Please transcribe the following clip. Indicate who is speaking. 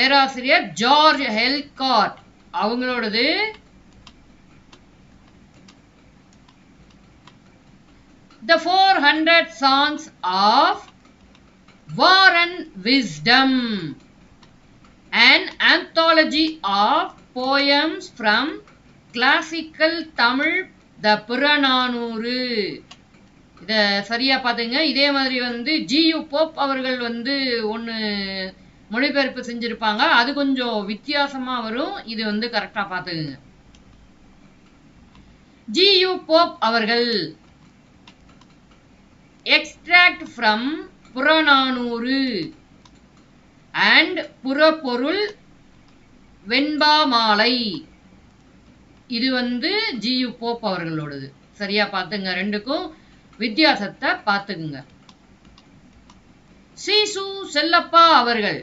Speaker 1: பேராசிரியர் George ஹெல்கார்ட் அவங்களோடது The 400 Songs of War and Wisdom, an anthology of poems from classical Tamil, the Purananuru. இத சரியா பாத்துங்க. இதே மாதிரி வந்து ஜியு போப் அவர்கள் வந்து ஒன்னு மொழிபெயர்ப்பு செஞ்சிருப்பாங்க. அது கொஞ்சம் வித்தியாசமா வரும். இது வந்து கரெக்டா பாத்துக்குங்க. ஜியு போப் அவர்கள் extract from புறநானூறு and புறப்பொருள் வெண்பாமாலை. இது வந்து ஜியு போப் அவர்களோடது. சரியா பாத்துங்க. ரெண்டுக்கும் வித்தியாசத்தை பாத்துக்குங்க. சீசு செல்லப்பா அவர்கள்